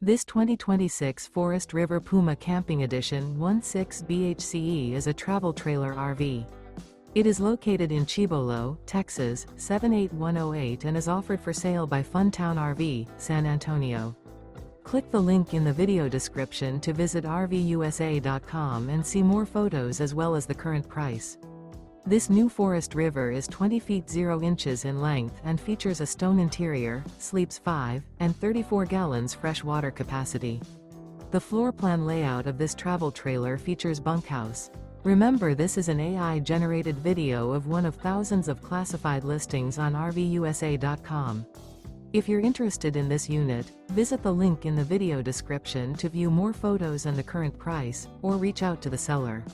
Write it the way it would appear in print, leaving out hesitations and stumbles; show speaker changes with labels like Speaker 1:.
Speaker 1: This 2026 Forest River Puma Camping Edition 16 BHCE is a travel trailer RV. It is located in Cibolo, Texas, 78108 and is offered for sale by Funtown RV, San Antonio. Click the link in the video description to visit RVUSA.com and see more photos as well as the current price. This new Forest River is 20 feet 0 inches in length and features a stone interior, sleeps 5, and 34 gallons fresh water capacity. The floor plan layout of this travel trailer features bunkhouse. Remember, this is an AI-generated video of one of thousands of classified listings on RVUSA.com. If you're interested in this unit, visit the link in the video description to view more photos and the current price, or reach out to the seller.